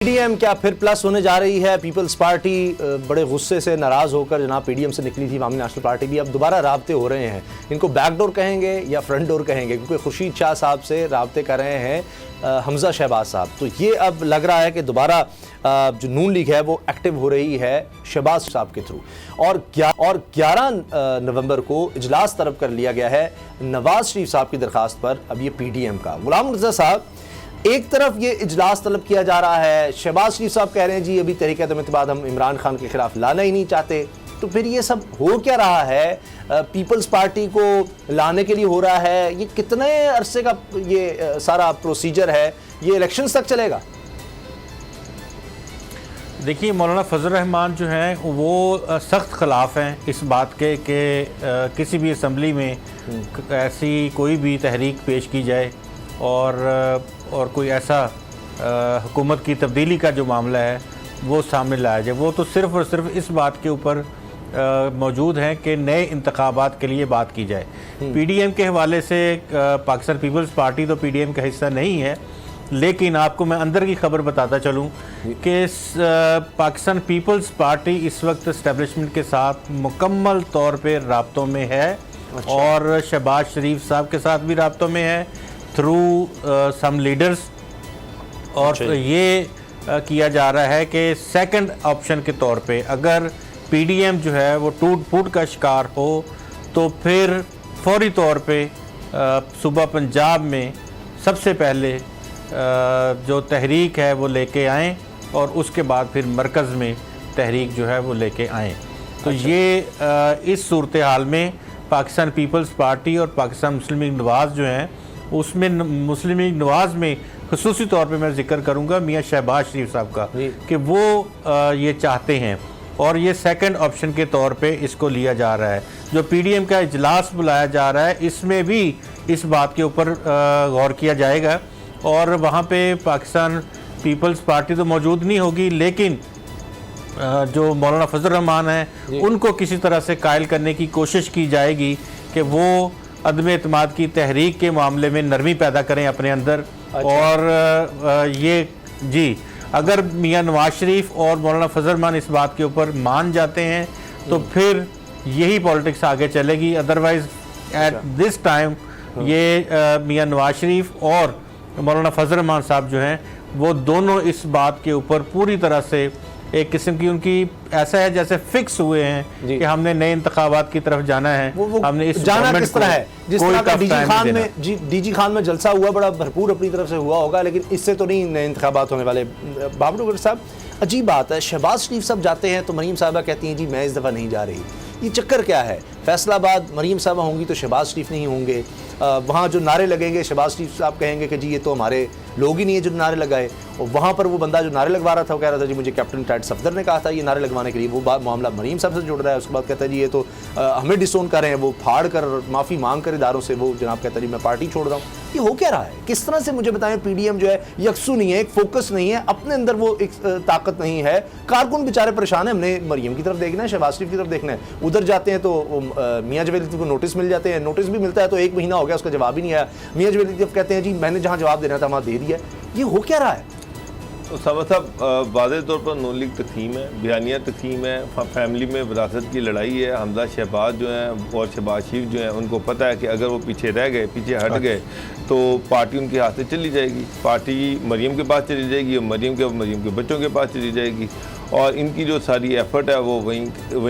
PDM क्या फिर plus होने जा रही है? पीपल्स पार्टी बड़े गुस्से से नाराज होकर जनाब पीडीएम से निकली थी अवामी नेशनल पार्टी भी, अब दोबारा राब्ते हो रहे हैं। इनको बैकडोर कहेंगे या फ्रंट डोर कहेंगे, क्योंकि खुर्शीद शाह साहब से राब्ते कर रहे हैं हमजा शहबाज साहब। तो ये अब लग रहा है कि दोबारा जो नून लीग है वो एक्टिव हो रही है शहबाज साहब के थ्रू। और 11 नवंबर को इजलास तलब कर लिया गया है नवाज शरीफ साहब की दरखास्त पर। अब ये पीडीएम का गुलाम रज़ा साहब, एक तरफ ये इजलास तलब किया जा रहा है, शहबाज शरीफ साहब कह रहे हैं जी अभी तहरीक एतमाद हम इमरान खान के खिलाफ लाना ही नहीं चाहते। तो फिर ये सब हो क्या रहा है? पीपल्स पार्टी को लाने के लिए हो रहा है? ये कितने अरसे का ये सारा प्रोसीजर है? ये इलेक्शंस तक चलेगा? देखिए, मौलाना फजल रहमान जो हैं वो सख्त खिलाफ हैं इस बात के कि किसी भी असम्बली में ऐसी कोई भी तहरीक पेश की जाए और कोई ऐसा हुकूमत की तब्दीली का जो मामला है वो सामने लाया जाए। वो तो सिर्फ़ और सिर्फ इस बात के ऊपर मौजूद हैं कि नए इंतखाबात के लिए बात की जाए। पीडीएम के हवाले से पाकिस्तान पीपल्स पार्टी तो पीडीएम का हिस्सा नहीं है, लेकिन आपको मैं अंदर की खबर बताता चलूं कि पाकिस्तान पीपल्स पार्टी इस वक्त इस्टेब्लिशमेंट के साथ मुकम्मल तौर पे राब्तों में है। अच्छा। और शहबाज शरीफ साहब के साथ भी राब्तों में है थ्रू सम लीडर्स। और अच्छा। ये किया जा रहा है कि सेकंड ऑप्शन के तौर पे अगर पीडीएम जो है वो टूट फूट का शिकार हो तो फिर फौरी तौर पे सूबा पंजाब में सबसे पहले जो तहरीक है वो लेके आएँ और उसके बाद फिर मरकज़ में तहरीक जो है वो लेके आएँ। तो अच्छा। ये इस सूरत हाल में पाकिस्तान पीपल्स पार्टी और पाकिस्तान मुस्लिम लीग नवाज़ जो हैं उसमें मुस्लिम लीग नवाज़ में खुसूसी तौर पे मैं जिक्र करूँगा मियाँ शहबाज शरीफ साहब का कि वो ये चाहते हैं और ये सेकंड ऑप्शन के तौर पे इसको लिया जा रहा है। जो पीडीएम का इजलास बुलाया जा रहा है इसमें भी इस बात के ऊपर गौर किया जाएगा और वहाँ पे पाकिस्तान पीपल्स पार्टी तो मौजूद नहीं होगी, लेकिन जो मौलाना फजल रहमान हैं उनको किसी तरह से कायल करने की कोशिश की जाएगी कि वो अदम एतमाद की तहरीक के मामले में नरमी पैदा करें अपने अंदर। अच्छा। और ये जी अगर मियाँ नवाज शरीफ और मौलाना फजल रहमान इस बात के ऊपर मान जाते हैं तो फिर यही पॉलिटिक्स आगे चलेगी। अदरवाइज एट दिस टाइम ये मियाँ नवाज शरीफ और मौलाना फजल रहमान साहब जो हैं वो दोनों इस बात के ऊपर पूरी तरह से एक किस्म की उनकी ऐसा है जैसे फिक्स हुए हैं कि हमने नए इंतखाबात की तरफ जाना है। हमने इस जाना किस तरह है? जिस तरह का डीजी खान में जलसा हुआ बड़ा भरपूर अपनी तरफ से हुआ होगा, लेकिन इससे तो नहीं नए इंतखाबात होने वाले। बाबू साहब, अजीब बात है, शहबाज शरीफ साहब जाते हैं तो मरीम साहबा कहती हैं जी मैं इस दफ़ा नहीं जा रही। ये चक्कर क्या है? फैसलाबाद मरीम साहबा होंगी तो शहबाज शरीफ नहीं होंगे। वहाँ जो नारे लगेंगे शहबाज शरीफ साहब कहेंगे कि जी ये तो हमारे लोग ही नहीं है जो नारे लगाए। और वहाँ पर वो बंदा जो नारे लगवा रहा था वो कह रहा था जी मुझे कैप्टन टैड सफदर ने कहा था ये नारे लगवाने के लिए। वो मामला मरीम साहब से जुड़ रहा है। उसके बाद कहता है जी ये तो हमें डिसोन कर रहे हैं, वो फाड़ कर माफ़ी मांग कर इदारों से वो जनाब कहता है जी मैं पार्टी छोड़ रहा हूँ। ये हो क्या रहा है? किस तरह से मुझे बताएं? पीडीएम जो है यकसू नहीं है, एक फोकस नहीं है, अपने अंदर वो एक ताकत नहीं है। कारकुन बेचारे परेशान है। हमने मरीम की तरफ देखना है, शहबाज शरीफ की तरफ देखना है। उधर जाते हैं तो मियाँ जवेद को नोटिस मिल जाते हैं, नोटिस भी मिलता है तो 1 महीना हो गया उसका जवाब ही नहीं आया। मियाँ जवेद कहते हैं जी मैंने जहाँ जवाब देना था वहाँ दे दिया। ये हो क्या रहा है? तो साहब वाज़ेह तौर पर नून लीग तक़सीम है, बयानिया तक़सीम है, फैमिली में विरासत की लड़ाई है। हमजा शहबाज जो हैं और शहबाज शरीफ जो हैं उनको पता है कि अगर वो पीछे रह गए, पीछे हट गए तो पार्टी उनके हाथ से चली जाएगी। पार्टी मरीम के पास चली जाएगी और मरीम के बच्चों के पास चली जाएगी और इनकी जो सारी एफर्ट है वो वहीं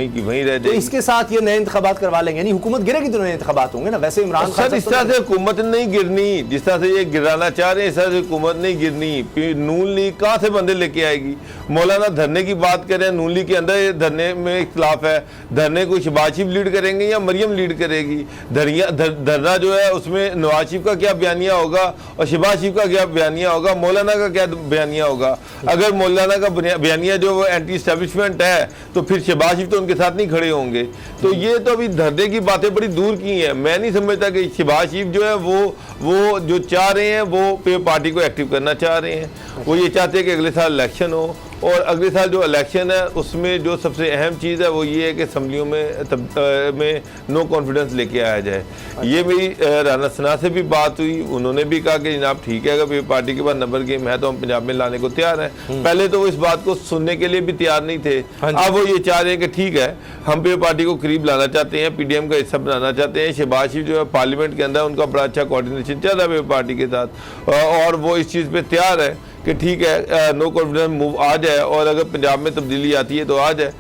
की वहीं रह जाएगी। तो इसके साथ ये नए इंतखाबात करवा लेंगे, यानी हुकूमत गिरेगी तो नए इंतखाबात होंगे ना। वैसे इमरान खान इस तरह से हुकूमत नहीं गिरनी, जिस तरह से ये गिराना चाह रहे हैं इस तरह से हुकूमत नहीं गिरनी। नून लीग कहाँ से बंदे लेके आएगी? मौलाना धरने की बात करें, नून लीग के अंदर धरने में इख्तलाफ है। धरने को शहबाज शरीफ लीड करेंगे या मरियम लीड करेगी? धरना जो है उसमें नवाज शरीफ का क्या बयानिया होगा और शहबाज शरीफ का क्या बयानिया होगा, मौलाना का क्या बयानिया होगा? अगर मौलाना का बयानिया जो एंटी एस्टेब्लिशमेंट है तो फिर शहबाज शरीफ तो उनके साथ नहीं खड़े होंगे। तो ये तो अभी धरने की बातें बड़ी दूर की हैं। मैं नहीं समझता कि शहबाज शरीफ जो है वो जो चाह रहे हैं वो पे पार्टी को एक्टिव करना चाह रहे हैं। वो ये चाहते हैं कि अगले साल इलेक्शन हो और अगले साल जो इलेक्शन है उसमें जो सबसे अहम चीज़ है वो ये है कि असम्बलियों में नो कॉन्फिडेंस लेके आया जाए। ये मेरी राना सना से भी बात हुई, उन्होंने भी कहा कि जनाब ठीक है, अगर पार्टी के पास नंबर गेम है तो हम पंजाब में लाने को तैयार हैं। पहले तो वो इस बात को सुनने के लिए भी तैयार नहीं थे, अब वो ये चाह रहे हैं कि ठीक है हम पीपल पार्टी को करीब लाना चाहते हैं, पीडीएम का हिस्सा बनाना चाहते हैं। शहबाज शरीफ जो है पार्लियामेंट के अंदर उनका बड़ा अच्छा कोऑर्डिनेशन चल रहा है पीपल पार्टी के साथ, और वो इस चीज़ पे तैयार है कि ठीक है नो कॉन्फिडेंस मूव आ जाए, और अगर पंजाब में तब्दीली आती है तो आ जाए,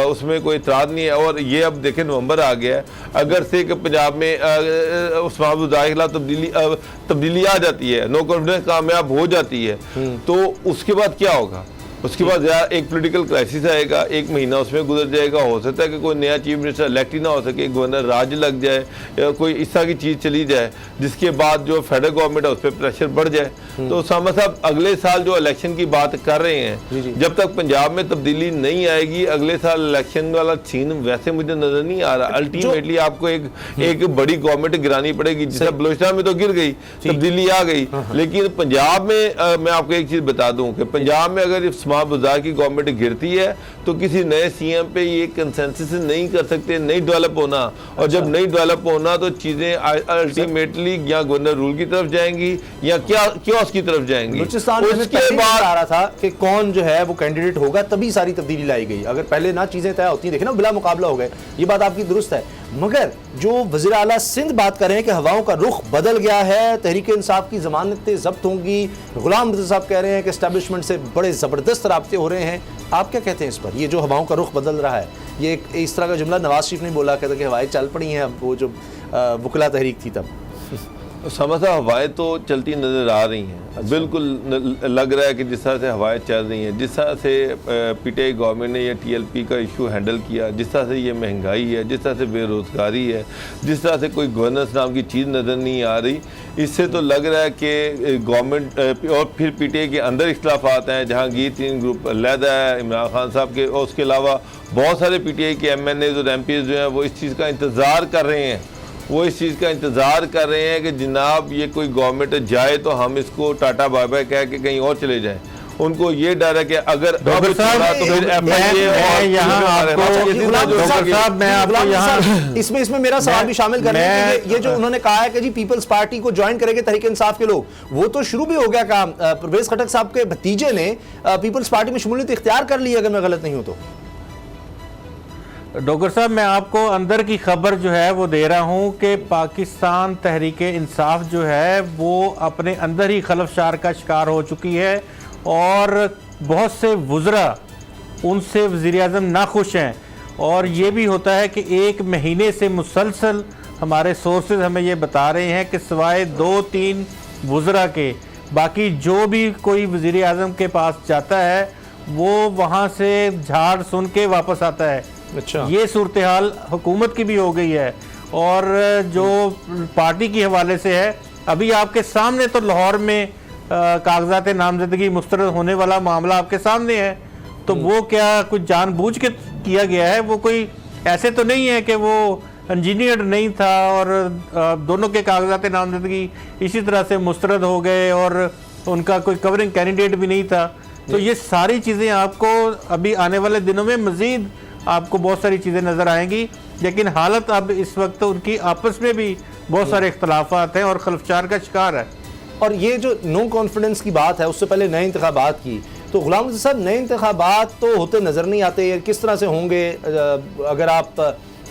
उसमें कोई इतराज़ नहीं है। और ये अब देखें नवंबर आ गया है, अगर से कि पंजाब में उस्मान बुज़दार के खिलाफ तब्दीली आ जाती है, नो कॉन्फिडेंस कामयाब हो जाती है, तो उसके बाद क्या होगा? उसके बाद एक पॉलिटिकल क्राइसिस आएगा, एक महीना उसमें गुजर जाएगा, हो सकता है कि कोई नया चीफ मिनिस्टर इलेक्ट ही ना हो सके, गवर्नर राज लग जाए या कोई इस तरह की चीज़ चली जाए जिसके बाद जो फेडरल गवर्नमेंट है उस पर प्रेशर बढ़ जाए। तो उसामा साहब अगले साल जो इलेक्शन की बात कर रहे हैं, जब तक पंजाब में तब्दीली नहीं आएगी अगले साल इलेक्शन वाला सीन वैसे मुझे नजर नहीं आ रहा। अल्टीमेटली आपको एक बड़ी गवर्नमेंट गिरानी पड़ेगी, जिसे बलोचिस्तान में तो गिर गई, तब्दीली आ गई, लेकिन पंजाब में मैं आपको एक चीज़ बता दूं कि पंजाब में अगर उस्मान बुज़दार की गवर्नमेंट गिरती है तो किसी नए सीएम पे ये कंसेंसस नहीं कर सकते, नहीं डेवलप होना, और जब नहीं डेवलप होना तो चीजें अल्टीमेटली या गवर्नर रूल की तरफ जाएंगी या क्या की तरफ जाएंगी। उसके बाद आ रहा था कि कौन जो है वो कैंडिडेट होगा, तभी सारी तब्दीली लाई गई। अगर पहले ना चीजें तय होती, देखे ना बिला मुकाबला हो गए, ये बात आपकी दुरुस्त है। मगर जो वज़ीर आला सिंध बात कर रहे हैं कि हवाओं का रुख बदल गया है, तहरीक इंसाफ की जमानतें जब्त होंगी, गुलाम रज़ा साहब कह रहे हैं कि एस्टैब्लिशमेंट से बड़े ज़बरदस्त राब्ते हो रहे हैं, आप क्या कहते हैं इस पर? ये जो हवाओं का रुख बदल रहा है, ये इस तरह का जुमला नवाज शरीफ ने बोला, कहता कि हवाएं चल पड़ी हैं, अब वो जो वकला तहरीक थी तब समझा हवाएं तो चलती नज़र आ रही हैं। अच्छा। बिल्कुल लग रहा है कि जिस तरह से हवाएं चल रही हैं, जिस तरह से पीटीआई गवर्नमेंट ने ये टीएलपी का इशू हैंडल किया, जिस तरह से ये महंगाई है, जिस तरह से बेरोज़गारी है, जिस तरह से कोई गवर्नेंस नाम की चीज़ नज़र नहीं आ रही, इससे तो लग रहा है कि गवर्नमेंट और फिर पीटीआई के अंदर इख्तलाफात हैं। जहांगीर तीन ग्रुप अलहदा है इमरान खान साहब के, और उसके अलावा बहुत सारे पीटीआई के एमएनएज और एमपीज जो हैं वो इस चीज़ का इंतज़ार कर रहे हैं, वो इस चीज़ का इंतज़ार कर रहे हैं कि जनाब ये कोई गवर्नमेंट जाए तो हम इसको टाटा बाय बाय कह के कहीं और चले जाएं। उनको ये डर है कि अगर डॉक्टर साहब इसमें मेरा सवाल भी शामिल कर रहे हैं कि ये जो उन्होंने कहा है कि जी पीपल्स पार्टी को ज्वाइन करेंगे तहरीक इंसाफ के लोग, वो तो शुरू भी हो गया काम। परवेज खटक साहब के भतीजे ने पीपल्स पार्टी में शमूलियत इख्तियार कर ली, अगर मैं गलत नहीं हूं तो। डॉक्टर साहब मैं आपको अंदर की खबर जो है वो दे रहा हूं कि पाकिस्तान तहरीक इंसाफ जो है वो अपने अंदर ही खलफशार का शिकार हो चुकी है, और बहुत से वुज़रा उनसे वज़ीर-ए-आज़म नाखुश हैं। और ये भी होता है कि एक महीने से मुसलसल हमारे सोर्सेज हमें ये बता रहे हैं कि सिवाय 2-3 वुज़रा के बाकी जो भी कोई वज़ीर-ए-आज़म के पास जाता है वो वहाँ से झाड़ सुन के वापस आता है। अच्छा, ये सूरत हाल हुकूमत की भी हो गई है, और जो पार्टी के हवाले से है, अभी आपके सामने तो लाहौर में कागजात नामजदगी मुस्तरद होने वाला मामला आपके सामने है। तो वो क्या कुछ जानबूझ के किया गया है? वो कोई ऐसे तो नहीं है कि वो इंजीनियर नहीं था और दोनों के कागजात नामजदगी इसी तरह से मुस्तरद हो गए और उनका कोई कवरिंग कैंडिडेट भी नहीं था। तो ये सारी चीज़ें आपको अभी आने वाले दिनों में मज़ीद आपको बहुत सारी चीज़ें नज़र आएंगी, लेकिन हालत अब इस वक्त उनकी आपस में भी बहुत सारे इख्तलाफात हैं और खलफचार का शिकार है। और ये जो नो कॉन्फिडेंस की बात है, उससे पहले नए इंतखाबात की, तो गुलाम रज़ा साहब नए इंतखाबात तो होते नज़र नहीं आते, किस तरह से होंगे? अगर आप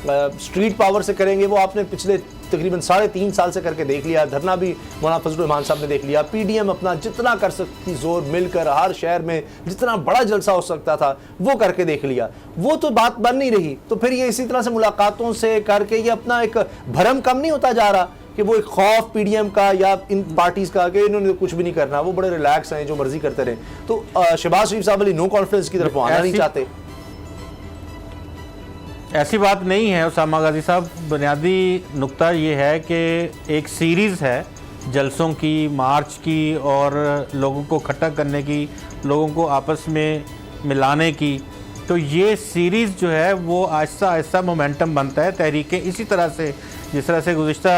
स्ट्रीट पावर से करेंगे, वो आपने पिछले तकरीबन 3.5 साल से करके देख लिया, धरना भी मौलाना फजलुर रहमान साहब ने देख लिया, पीडीएम अपना जितना कर सकती जोर मिलकर हर शहर में जितना बड़ा जलसा हो सकता था वो करके देख लिया, वो तो बात बन नहीं रही। तो फिर ये इसी तरह से मुलाकातों से करके ये अपना एक भरम कम नहीं होता जा रहा कि वो एक खौफ पीडीएम का या इन पार्टीज का कि इन्होंने कुछ भी नहीं करना, वो बड़े रिलैक्स हैं, जो मर्जी करते रहे। तो शहबाज शरीफ साहब वाली नो कॉन्फिडेंस की तरफ आना नहीं चाहते। ऐसी बात नहीं है उसामा गाजी साहब। बुनियादी नुक्ता ये है कि एक सीरीज़ है जलसों की, मार्च की, और लोगों को इकट्ठा करने की, लोगों को आपस में मिलाने की। तो ये सीरीज़ जो है वो आहिस्ता आहिस्ता मोमेंटम बनता है तहरीक। इसी तरह से जिस तरह से गुज़िश्ता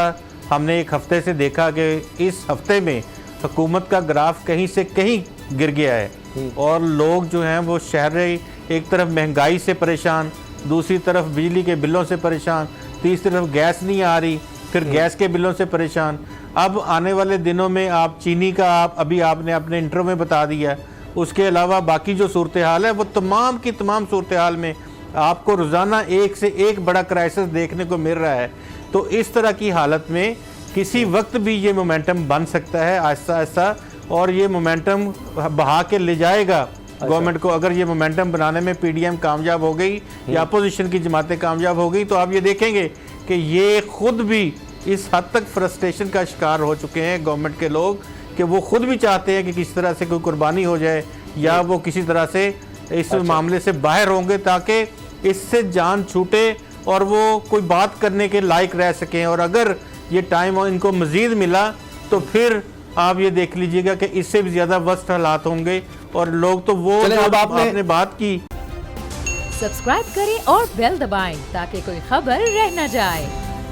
हमने एक हफ़्ते से देखा कि इस हफ़्ते में हुकूमत का ग्राफ कहीं से कहीं गिर गया है और लोग जो हैं वो शहरी एक तरफ महंगाई से परेशान, दूसरी तरफ बिजली के बिलों से परेशान, तीसरी तरफ गैस नहीं आ रही, फिर गैस के बिलों से परेशान। अब आने वाले दिनों में आप चीनी का अभी आपने अपने इंट्रो में बता दिया, उसके अलावा बाकी जो सूरत हाल है वो तमाम की तमाम सूरत हाल में आपको रोज़ाना एक से एक बड़ा क्राइसिस देखने को मिल रहा है। तो इस तरह की हालत में किसी वक्त भी ये मोमेंटम बन सकता है आहिस्ता आहिस्ता, और ये मोमेंटम बहा के ले जाएगा गवर्नमेंट को। अगर ये मोमेंटम बनाने में पीडीएम कामयाब हो गई या अपोजिशन की जमातें कामयाब हो गई तो आप ये देखेंगे कि ये खुद भी इस हद तक फ्रस्ट्रेशन का शिकार हो चुके हैं गवर्नमेंट के लोग कि वो खुद भी चाहते हैं कि किसी तरह से कोई कुर्बानी हो जाए या वो किसी तरह से इस मामले से बाहर होंगे ताकि इससे जान छूटे और वो कोई बात करने के लायक रह सकें। और अगर ये टाइम इनको मज़ीद मिला तो फिर आप ये देख लीजिएगा कि इससे भी ज़्यादा वर्स्ट हालात होंगे और लोग तो वो जो अब आपने बात की। सब्सक्राइब करें और बेल दबाएं ताकि कोई खबर रह न जाए।